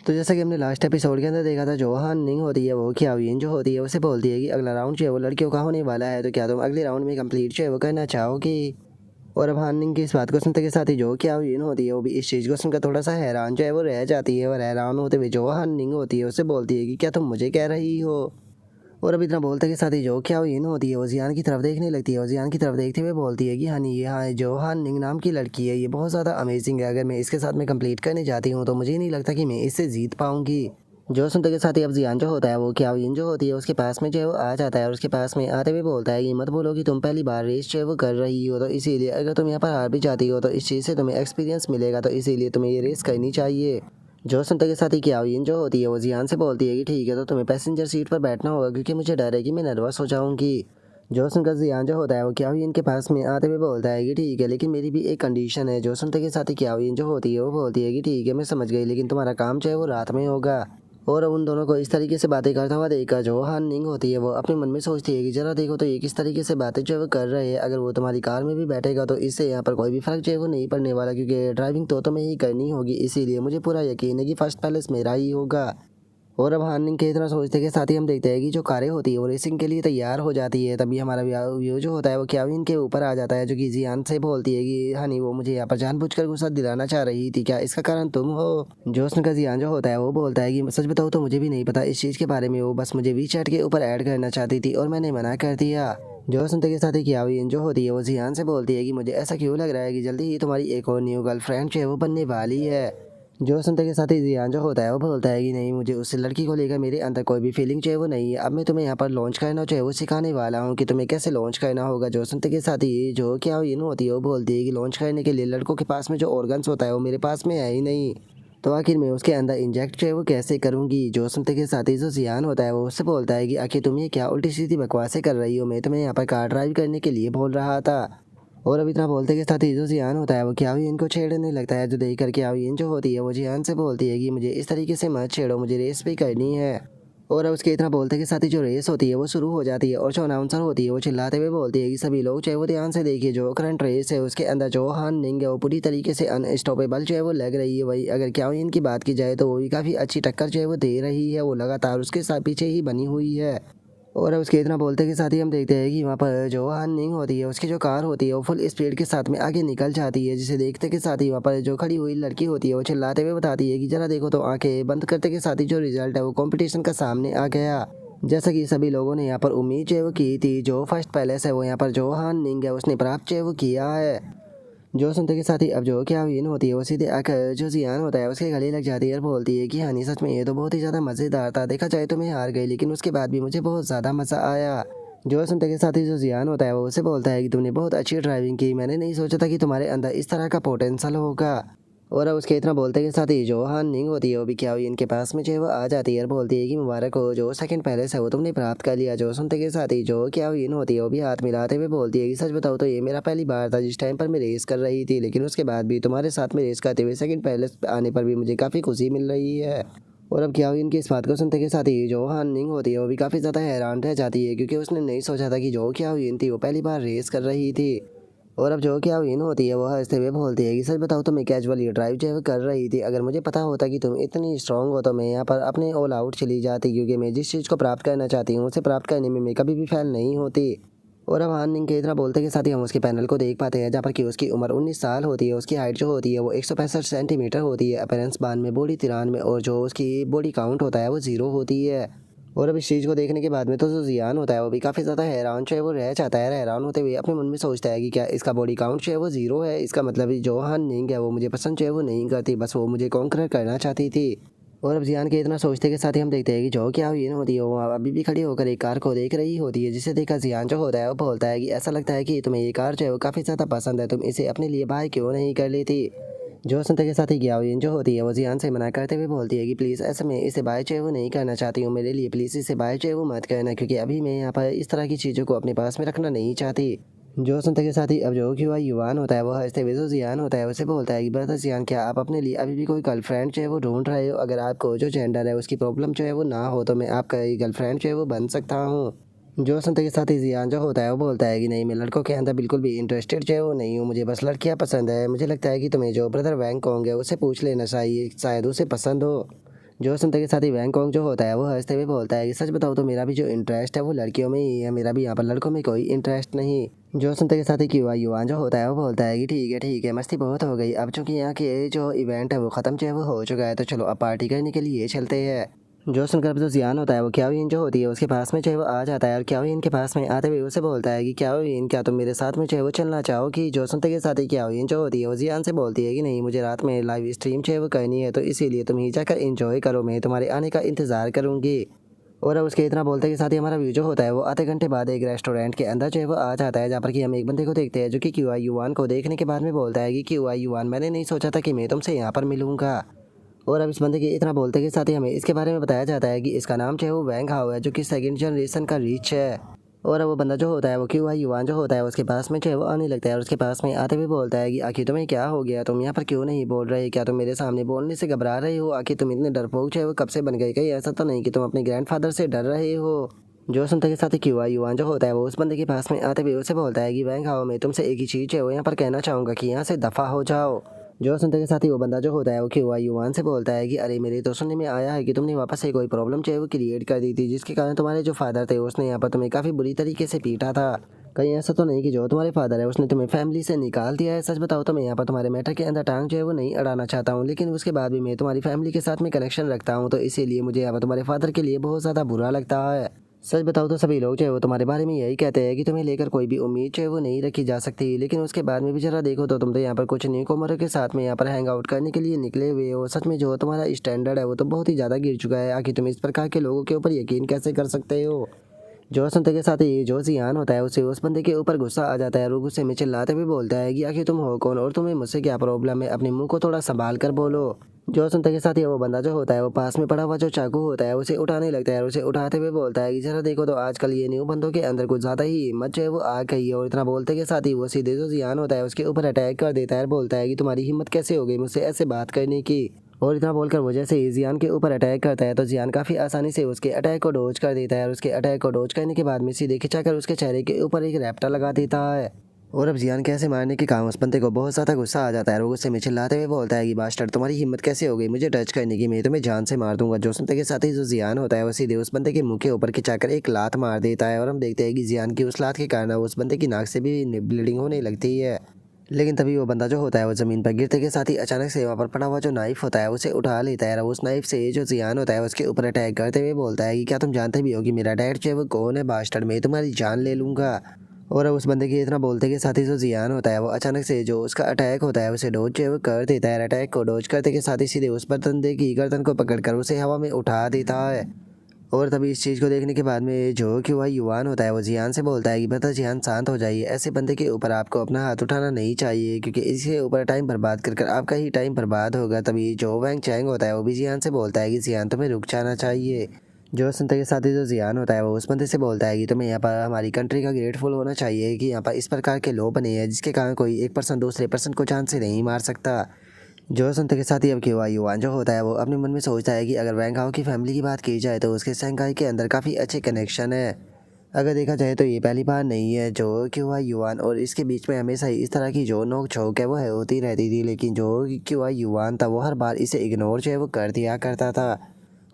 तो जैसा कि हमने लास्ट एपिसोड के अंदर देखा था, जो हान निंग होती है वो ख्याओयिन जो होती है उसे बोलती है कि अगला राउंड जो है वो लड़कियों का होने वाला है, तो क्या तुम अगले राउंड में कंप्लीट जो है वो करना चाहोगी। और अब हान निंग की इस बात को सुनते के साथ ही जो ख्याओयिन होती है वो भी इस चीज़ को सुनकर थोड़ा सा हैरान जो है वो रह जाती है। और हैरान होते हुए जो हान निंग होती है उसे बोलती है कि क्या तुम मुझे कह रही हो। और अब इतना बोलते के साथ ही जो ख्याओयिन होती है वो जियान की तरफ देखने लगती है और जियान की तरफ देखते हुए बोलती है कि हाँ ये हाँ जो हान निंग नाम की लड़की है ये बहुत ज़्यादा अमेजिंग है, अगर मैं इसके साथ में कंप्लीट करने जाती हूँ तो मुझे नहीं लगता कि मैं इससे जीत पाऊंगी। जो सुनते के साथ ही अब जियान जो होता है वो ख्याओयिन जो होती है उसके पास में जो है वो आ जाता है और उसके पास में आते हुए बोलता है कि मत बोलो कि तुम पहली बार रेस जो है वो कर रही हो, तो इसीलिए अगर तुम यहाँ पर हार भी जाती हो तो इस चीज़ से तुम्हें एक्सपीरियंस मिलेगा, तो इसीलिए तुम्हें ये रेस करनी चाहिए। जो सुनते के साथ ही ख्याओयिन जो होती है वो जियान से बोलती है कि ठीक है, तो तुम्हें पैसेंजर सीट पर बैठना होगा क्योंकि मुझे डर है कि मैं नर्वस हो जाऊंगी। जो सुनकर जियान जो होता है वो ख्याओयिन के पास में आते हुए बोलता है कि ठीक है, लेकिन मेरी भी एक कंडीशन है। जो सुनते के साथ ही ख्याओयिन जो होती है वो बोलती है कि ठीक है मैं समझ गई, लेकिन तुम्हारा काम जो है वो रात में होगा। और उन दोनों को इस तरीके से बातें करता हुआ देखकर जो हान निंग होती है वो अपने मन में सोचती है कि जरा देखो तो ये किस तरीके से बातें जो है वो कर रहे हैं, अगर वो तुम्हारी कार में भी बैठेगा तो इससे यहाँ पर कोई भी फर्क जो है वो नहीं पड़ने वाला, क्योंकि ड्राइविंग तो तुम्हें ही करनी होगी, इसीलिए मुझे पूरा यकीन है कि फर्स्ट पैलेस मेरा ही होगा। और अब हार्निंग के इतना सोचते के साथ ही हम देखते हैं कि जो कारें होती है वो रेसिंग के लिए तैयार हो जाती है। तभी हमारा व्यू जो होता है वो ख्याओयिन के ऊपर आ जाता है, जो कि जियान से बोलती है कि हनी वो मुझे यहाँ पर जानबूझकर गुस्सा दिलाना चाह रही थी, क्या इसका कारण तुम हो। जो उसका जियान जो होता है वो बोलता है कि सच बताओ तो मुझे भी नहीं पता इस चीज़ के बारे में, वो बस मुझे वीचैट के ऊपर ऐड करना चाहती थी और मैंने मना कर दिया। जो सुनते के साथ ही ख्याओयिन जो होती है वो जियान से बोलती है कि मुझे ऐसा क्यों लग रहा है कि जल्दी ही तुम्हारी एक और न्यू गर्लफ्रेंड जो है वो बनने वाली है। जो सुनते के साथ ही जियान जो होता है वो बोलता है कि नहीं, मुझे उस लड़की को लेकर मेरे अंदर कोई भी फीलिंग जो है वो नहीं है, अब मैं तुम्हें यहाँ पर लॉन्च करना जो है वो सिखाने वाला हूँ कि तुम्हें कैसे लॉन्च करना होगा। जो सुनते के साथ ही जो क्या इन होती है वो बोलती है कि लॉन्च करने के लिए लड़कों के पास में जो ऑर्गन्स होता है वो मेरे पास में है ही नहीं, तो आखिर मैं उसके अंदर इंजेक्ट जो है वो कैसे करूँगी। जो सुनते के साथ ही जो जियान होता है वो उससे बोलता है कि आखिर तुम ये क्या उल्टी सीधी बकवासें कर रही हो, मैं तुम्हें यहाँ पर कार ड्राइव करने के लिए बोल रहा था। और अब इतना बोलते के साथ ही जो जियान होता है वो ख्याओयिन को छेड़ने लगता है, जो देख कर ख्याओयिन जो होती है वो जियान से बोलती है कि मुझे इस तरीके से मत छेड़ो, मुझे रेस भी करनी है। और अब उसके इतना बोलते के साथ ही जो रेस होती है वो शुरू हो जाती है और जो अनाउंसर होती है वो चिल्लाते हुए बोलती है कि सभी लोग चाहे वो ध्यान से देखिए, जो करंट रेस है उसके अंदर जो हान निंग है वो पूरी तरीके से अनस्टॉपेबल जो है वो लग रही है। वही अगर ख्याओयिन की बात की जाए तो वो भी काफ़ी अच्छी टक्कर जो है वो दे रही है, वो लगातार उसके साथ पीछे ही बनी हुई है। और अब उसके इतना बोलते के साथ ही हम देखते हैं कि वहाँ पर जो हान निंग होती है उसकी जो कार होती है वो फुल स्पीड के साथ में आगे निकल जाती है, जिसे देखते के साथ ही वहाँ पर जो खड़ी हुई लड़की होती है वो चिल्लाते हुए बताती है कि जरा देखो तो आंखें बंद करते के साथ ही जो रिजल्ट है वो कंपटीशन का सामने आ गया। जैसा कि सभी लोगों ने यहाँ पर उम्मीद जो है वो की थी, जो फर्स्ट पैलेस है वो यहाँ पर जो हान निंग है उसने प्राप्त जो है वो किया है। जो सुनते के साथ ही अब जो क्या इन होती है वो सीधे आकर जो जियान होता है उसके गले लग जाती है और बोलती है कि हनी सच में ये तो बहुत ही ज़्यादा मज़ेदार था, देखा जाए तो मैं हार गई लेकिन उसके बाद भी मुझे बहुत ज़्यादा मज़ा आया। जो सुनते के साथ ही जो जियान होता है वो उसे बोलता है कि तुमने बहुत अच्छी ड्राइविंग की, मैंने नहीं सोचा था कि तुम्हारे अंदर इस तरह का पोटेंशियल होगा। और अब उसके इतना बोलते के साथ ही जो हान निंग होती है वो भी क्या हुई इनके पास में जो है वो आ जाती है और बोलती है कि मुबारक हो, जो सेकंड पैलेस है वो तुमने प्राप्त कर लिया। जो सुनते के साथ ही जो क्या हुई होती है वो भी हाथ मिलाते हुए बोलती है कि सच बताओ तो ये मेरा पहली बार था जिस टाइम पर मैं रेस कर रही थी, लेकिन उसके बाद भी तुम्हारे साथ में रेस करते हुए सेकंड पैलेस आने पर भी मुझे काफ़ी खुशी मिल रही है। और अब क्या हुई इनकी इस बात को सुनते के साथ ही जो हान निंग होती है वो भी काफ़ी ज़्यादा हैरान रह जाती है, क्योंकि उसने नहीं सोचा था कि जो क्या हुई थी वो पहली बार रेस कर रही थी। और अब जो क्या विन होती है वो हंसते हुए बोलती है कि सच बताओ तो मैं कैजुअली ड्राइव जो है कर रही थी, अगर मुझे पता होता कि तुम इतनी स्ट्रांग हो तो मैं यहाँ पर अपने ऑल आउट चली जाती, क्योंकि मैं जिस चीज़ को प्राप्त करना चाहती हूँ उसे प्राप्त करने में मैं कभी भी फेल नहीं होती। और अब हान निंग के इतना बोलते के साथ ही हम उसके पैनल को देख पाते हैं, जहाँ पर कि उसकी उम्र 19 साल होती है, उसकी हाइट जो होती है वो 165 सेंटीमीटर होती है, अपीयरेंस 92, बॉडी 93 और जो उसकी बॉडी काउंट होता है वो 0 होती है। और अब इस चीज़ को देखने के बाद में तो जो जियान होता है वो भी काफ़ी ज़्यादा हैरान जो है वो रह जाता है। हैरान होते हुए अपने मन में सोचता है कि क्या इसका बॉडी काउंट जो है वो 0 है, इसका मतलब जो हान निंग है वो मुझे पसंद जो है वो नहीं करती, बस वो मुझे कॉन्कर करना चाहती थी। और अब जियान के इतना सोचते के साथ ही हम देखते हैं कि जो क्या हुई होती है वो अभी भी खड़ी होकर एक कार को देख रही होती है, जिसे देखा जियान जो होता है वो बोलता है कि ऐसा लगता है कि तुम्हें ये कार जो है वो काफ़ी ज़्यादा पसंद है, तुम इसे अपने लिए बाय क्यों नहीं कर लेती। जो सुनते के साथ ही ग्याओइन जो होती है वो जियान से मना करते हुए बोलती है कि प्लीज़ ऐसे में इसे बाय जो है वो नहीं करना चाहती हूँ, मेरे लिए प्लीज़ इसे बाय जो है वो मत करना, क्योंकि अभी मैं यहाँ पर इस तरह की चीज़ों को अपने पास में रखना नहीं चाहती। जो सुनते के साथ ही अब जो कि वह युवान होता है वो हंसते हुए जो जियान होता है उसे बोलता है कि ब्रदर जियान, क्या आप अपने लिए अभी भी कोई गर्लफ्रेंड जो है वो ढूंढ रहे हो, अगर आपको जो जेंडर है उसकी प्रॉब्लम जो है वो ना हो तो मैं आपका गर्लफ्रेंड जो है वो बन सकता हूँ। जो सुनते के साथ ही जियान जो होता है वो बोलता है कि नहीं, मैं लड़कों के अंदर बिल्कुल भी इंटरेस्टेड जो है वो नहीं हूँ, मुझे बस लड़कियाँ पसंद है, मुझे लगता है कि तुम्हें जो ब्रदर वैंग होंगे उससे पूछ लेना चाहिए, शायद उसे पसंद हो। जो सुनते के साथ ही वैंगकॉन्ग जो होता है वो हंसते हुए बोलता है कि सच बताओ तो मेरा भी जो इंटरेस्ट है वो लड़कियों में ही है, मेरा भी यहाँ पर लड़कों में कोई इंटरेस्ट नहीं। जो सुनते के साथ ही क्यों युवान जो होता है वो बोलता है कि ठीक है मस्ती बहुत हो गई, अब चूंकि यहाँ के जो इवेंट है वो ख़त्म जो है वो हो चुका है, तो चलो अब पार्टी करने के लिए चलते हैं। जो सुनकर अब जो जियान होता है वो क्याओयिन जो होती है उसके पास में जो है वो आ जाता है और क्याओयिन के पास में आते हुए उसे बोलता है कि क्याओयिन क्या तुम मेरे साथ में जो है वो चलना चाहो कि। जो सुनते के साथ ही क्याओयिन जो होती है वो जियान से बोलती है कि नहीं, मुझे रात में लाइव स्ट्रीम जो है वो करनी है, तो इसीलिए तुम ही जाकर इंजॉय करो, मैं तुम्हारे आने का इंतज़ार करूँगी। और अब उसके इतना बोलते के साथ ही हमारा व्यू जो होता है वो आधे घंटे बाद एक रेस्टोरेंट के अंदर जो है वो आ जाता है, जहाँ पर कि हम एक बंदे को देखते हैं जो कि क्यूआई युवान को देखने के बाद में बोलता है कि क्यूआई युवान मैंने नहीं सोचा था कि मैं तुमसे यहाँ पर मिलूंगा। और अब इस बंदे के इतना बोलते के साथ ही हमें इसके बारे में बताया जाता है कि इसका नाम जो है वो वैंग हाओ है, जो कि सेकंड जनरेशन का रीच है। और अब वो बंदा जो होता है वो क्यूआई युवान जो होता है उसके पास में जो है वो आने लगता है और उसके पास में आते हुए बोलता है कि आखिर तुम्हें क्या हो गया, तुम यहाँ पर क्यों नहीं बोल रहे, क्या तुम मेरे सामने बोलने से घबरा रहे हो, आखिर तुम इतने डरपोक जो है वो कब से बन गए, कहीं ऐसा तो नहीं कि तुम अपने ग्रैंडफादर से डर रहे हो। जो सुनते के साथ ही क्यूआई युवान जो होता है वो उस बंदे के पास में आते हुए उसे बोलता है कि वैंग हाओ मैं तुमसे एक ही चीज़ है वो यहाँ पर कहना चाहूँगा कि यहाँ से दफ़ा हो जाओ। जो सुनते के साथ ही वो बंदा जो होता है वो क्यूआई युवान से बोलता है कि अरे मेरे तो सुनने में आया है कि तुमने वापस से कोई प्रॉब्लम जो है वो क्रिएट कर दी थी, जिसके कारण तुम्हारे जो फादर थे उसने यहाँ पर तुम्हें काफ़ी बुरी तरीके से पीटा था। कहीं ऐसा तो नहीं कि जो तुम्हारे फादर है उसने तुम्हें फैमिली से निकाल दिया है। सच बताओ तो मैं यहाँ पर तुम्हारे मैटर के अंदर टांग जो है वो नहीं अड़ाना चाहता हूँ, लेकिन उसके बाद भी मैं तुम्हारी फैमिली के साथ में कनेक्शन रखता हूँ, तो इसीलिए मुझे यहाँ पर तुम्हारे फादर के लिए बहुत ज़्यादा बुरा लगता है। सच बताओ तो सभी लोग जो है वो तुम्हारे बारे में यही कहते हैं कि तुम्हें लेकर कोई भी उम्मीद जो है वो नहीं रखी जा सकती, लेकिन उसके बाद में भी जरा देखो तो तुम तो यहाँ पर कुछ न्यू कमरों के साथ में यहाँ पर हैंग आउट करने के लिए निकले हुए हो। सच में जो तुम्हारा स्टैंडर्ड है वो तो बहुत ही ज़्यादा गिर चुका है, आखिर तुम इस प्रकार के लोगों के ऊपर यकीन कैसे कर सकते हो। जो सुनते के साथ ही जो जियान होता है उसे उस बंदे के ऊपर गुस्सा आ जाता है और वो गुस्से में चिल्लाते हुए बोलता है कि आखिर तुम हो कौन और तुम्हें मुझसे क्या प्रॉब्लम है, अपने मुंह को थोड़ा संभाल कर बोलो। जो सुनते के साथ ही वो बंदा जो होता है वो पास में पड़ा हुआ जो चाकू होता है उसे उठाने लगता है और उसे उठाते हुए बोलता है कि जरा देखो तो आजकल ये न्यू बंदों के अंदर कुछ ज़्यादा ही हिम्मत जो है वो आ गई है। और इतना बोलते के साथ ही वो सीधे जो जियान होता है उसके ऊपर अटैक कर देता है और बोलता है कि तुम्हारी हिम्मत कैसे हो गई मुझसे ऐसे बात करने की। और इतना बोलकर वो जैसे ही जियान के ऊपर अटैक करता है तो जियान काफ़ी आसानी से उसके अटैक को डोज कर देता है और उसके अटैक को डोज करने के बाद में सीधे खिंचाकर उसके चेहरे के ऊपर एक रैप्टर लगा देता है। और अब जियान कैसे मारने के काम उस बंदे को बहुत ज़्यादा गुस्सा आ जाता है और वो गुस्से में चिल्लाते हुए बोलता है कि बास्टर्ड तुम्हारी हिम्मत कैसे हो गई मुझे टच करने की, मैं तुम्हें जान से मार दूंगा। जो सुनते के साथ ही जो जियान होता है वो सीधे उस बंदे के मुंह के ऊपर खिंचाकर एक लात मार देता है और हम देखते हैं कि जियान की उस लात के कारण उस बंदे की नाक से भी ब्लीडिंग होने लगती है। लेकिन तभी वो बंदा जो होता है वो ज़मीन पर गिरते के साथ ही अचानक से वहाँ पर पड़ा हुआ जो नाइफ होता है उसे उठा लेता है और उस नाइफ से जो जियान होता है उसके ऊपर अटैक करते हुए बोलता है कि क्या तुम जानते भी हो कि मेरा डैड जो है वो कौन है बास्टर्ड, मैं तुम्हारी जान ले लूँगा। और अब उस बंदे के इतना बोलते के साथ ही जो जियान होता है वो अचानक से जो उसका अटैक होता है उसे डोज जो है वो कर देता है। अटैक को डोज करते के साथ ही सीधे उस बंदे की गर्दन को पकड़कर उसे हवा में उठा देता है। और तभी इस चीज़ को देखने के बाद में जो कि वह युवान होता है वो जियान से बोलता है कि बता जियान शांत हो जाइए, ऐसे बंदे के ऊपर आपको अपना हाथ उठाना नहीं चाहिए क्योंकि इसके ऊपर टाइम बर्बाद कर कर आपका ही टाइम बर्बाद होगा। तभी जो वैंग चैंग होता है वो भी जियान से बोलता है कि जियान तुम्हें रुक जाना चाहिए। जो सुनते के साथ ही जो जियान होता है वो उस बंदे से बोलता है कि तुम्हें यहाँ पर हमारी कंट्री का ग्रेटफुल होना चाहिए कि यहाँ पर इस प्रकार के लॉ बने हैं जिसके कारण कोई एक पर्सन दूसरे पर्सन को जान से नहीं मार सकता। जो सुनते के साथ ही अब क्यों युवान जो होता है वो अपने मन में सोचता है कि अगर वैंग हाओ की फैमिली की बात की जाए तो उसके शंघाई के अंदर काफ़ी अच्छे कनेक्शन है। अगर देखा जाए तो ये पहली बार नहीं है जो क्यों युवान और इसके बीच में हमेशा ही इस तरह की जो नोक झोंक है वो है होती रहती थी, लेकिन जो क्यों युवान था वो हर बार इसे इग्नोर जो है वो कर दिया करता था।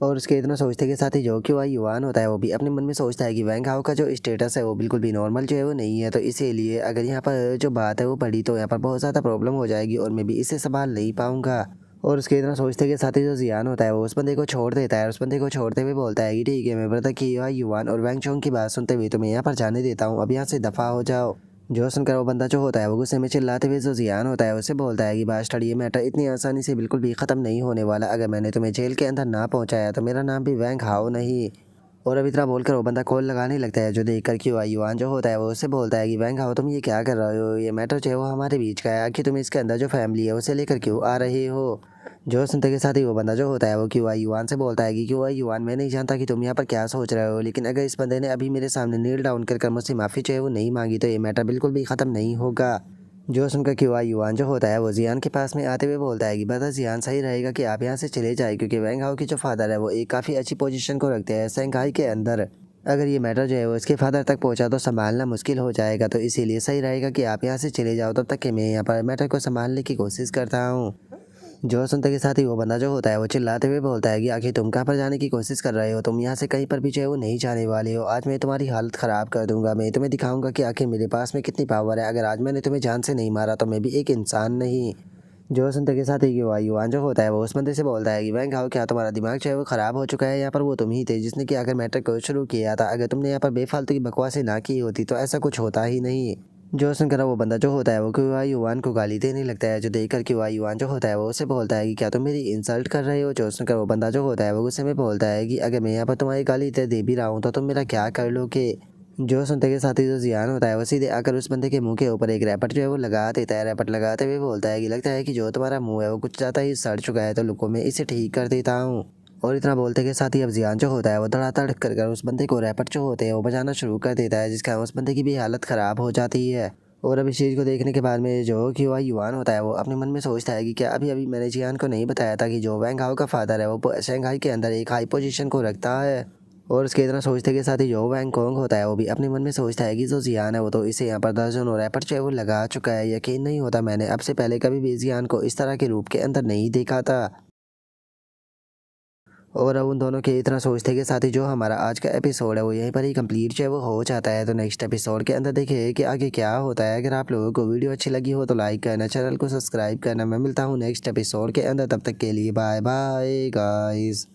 और उसके इतना सोचते के साथ ही जो कि वह युवान होता है वो भी अपने मन में सोचता है कि वैंग हाओ का जो स्टेटस है वो बिल्कुल भी नॉर्मल जो है वो नहीं है, तो इसीलिए अगर यहाँ पर जो बात है वो बढ़ी तो यहाँ पर बहुत ज़्यादा प्रॉब्लम हो जाएगी और मैं भी इसे संभाल नहीं पाऊँगा। और उसके इतना सोचते के साथ ही जो जियान होता है वो उस बंदे को छोड़ देता है और उस बंदे को छोड़ते हुए बोलता है कि ठीक है मैं ब्रदर की युवान और वैंग चोंग की बात सुनते हुए तुम्हें यहाँ पर जाने देता हूँ, अब यहाँ से दफ़ा हो जाओ। जो सुनकर वो बंदा जो होता है वो गुस्से में चिल्लाते हुए जो जियान होता है उससे बोलता है कि बास्टर्ड ये मैटर इतनी आसानी से बिल्कुल भी ख़त्म नहीं होने वाला, अगर मैंने तुम्हें जेल के अंदर ना पहुँचाया तो मेरा नाम भी वैंग हाओ नहीं। और अब इतना बोलकर वो बंदा कॉल लगाने लगता है, जो देख कर कि युवान जो होता है वो उससे बोलता है कि वैंग हाओ तुम ये क्या कर रहे हो, ये मैटर जो है वो हमारे बीच का है, आखिर तुम इसके अंदर जो फैमिली है उसे लेकर क्यों आ रहे हो। जो सुनते के साथ ही वो बंदा जो होता है वो क्यों युवान से बोलता है कि क्यों युवान मैं नहीं जानता कि तुम यहाँ पर क्या सोच रहे हो, लेकिन अगर इस बंदे ने अभी मेरे सामने नील डाउन कर मुझसे माफ़ी जो है वो नहीं मांगी तो ये मैटर बिल्कुल भी ख़त्म नहीं होगा। जो सुनकर क्यों युवान जो होता है वो जियान के पास में आते हुए बोलता है कि बता जियान सही रहेगा कि आप यहाँ से चले जाए, क्योंकि वैंग हाओ की जो फादर है वो एक काफ़ी अच्छी पोजीशन को रखते हैं शंघाई के अंदर, अगर ये मैटर जो है वो इसके फादर तक पहुंचा तो संभालना मुश्किल हो जाएगा, तो इसीलिए सही रहेगा कि आप यहाँ से चले जाओ, तब तक कि मैं यहाँ पर मैटर को संभालने की कोशिश करता हूँ। जो सुनते के साथ ही वो बंदा जो होता है वो चिल्लाते हुए बोलता है कि आखिर तुम कहाँ पर जाने की कोशिश कर रहे हो, तुम यहाँ से कहीं पर भी जो है वो नहीं जाने वाले हो। आज मैं तुम्हारी हालत ख़राब कर दूंगा, मैं तुम्हें दिखाऊंगा कि आखिर मेरे पास में कितनी पावर है। अगर आज मैंने तुम्हें जान से नहीं मारा तो मैं भी एक इंसान नहीं। जो सुनते के साथ ही युवा युवान जो होता है वो उस बंदे से बोलता है कि वैंग हाउ, क्या तुम्हारा दिमाग जो है वो ख़राब हो चुका है? यहाँ पर वो तुम ही थे जिसने कि आखिर मैटर को शुरू किया था। अगर तुमने यहाँ पर बेफालतू की बकवासें ना की होती तो ऐसा कुछ होता ही नहीं। जो सुनकर वो बंदा जो होता है वो युवा युवान को गाली देने लगता है। जो देखकर युवा युवान जो होता है वो उसे बोलता है कि क्या तुम मेरी इंसल्ट कर रहे हो? जो सुनकर वो बंदा जो होता है वो गुस्से में बोलता है कि अगर मैं यहाँ पर तुम्हारी गाली दे भी रहा हूँ तो तुम मेरा क्या कर लोगे? जो सुनते के साथ ही जो जियान होता है वो सीधे आकर उस बंदे के मुंह के ऊपर एक रैपट जो है वो लगा देता है। रैपट लगाते हुए बोलता है कि लगता है कि जो तुम्हारा मुंह है वो कुछ ज़्यादा ही सड़ चुका है, तो लुको मैं इसे ठीक कर देता हूँ। और इतना बोलते के साथ ही अब जियान जो होता है वो धड़ाधड़ कर उस बंदे को रैपट जो होते हैं वो बजाना शुरू कर देता है, जिसका उस बंदे की भी हालत ख़राब हो जाती है। और अब इस चीज़ को देखने के बाद में जो कि वह युवान होता है वो अपने मन में सोचता है कि क्या अभी अभी मैंने जियान को नहीं बताया था कि जो वैंग हाओ का फादर है वो शंघाई के अंदर एक हाई पोजीशन को रखता है। और उसके इतना सोचते के साथ ही जो वैंग कोंग होता है वो भी अपने मन में सोचता है कि जो जियान है वो तो इसे यहाँ पर दर्जनों रैपर जो है वो लगा चुका है। यकीन नहीं होता, मैंने अब से पहले कभी भी जियान को इस तरह के रूप के अंदर नहीं देखा था। और अब उन दोनों के इतना सोचते के साथ ही जो हमारा आज का एपिसोड है वो यहीं पर ही कंप्लीट जो है वो हो जाता है। तो नेक्स्ट एपिसोड के अंदर देखिए कि आगे क्या होता है। अगर आप लोगों को वीडियो अच्छी लगी हो तो लाइक करना, चैनल को सब्सक्राइब करना। मैं मिलता हूँ नेक्स्ट एपिसोड के अंदर, तब तक के लिए बाय बाय गाइस।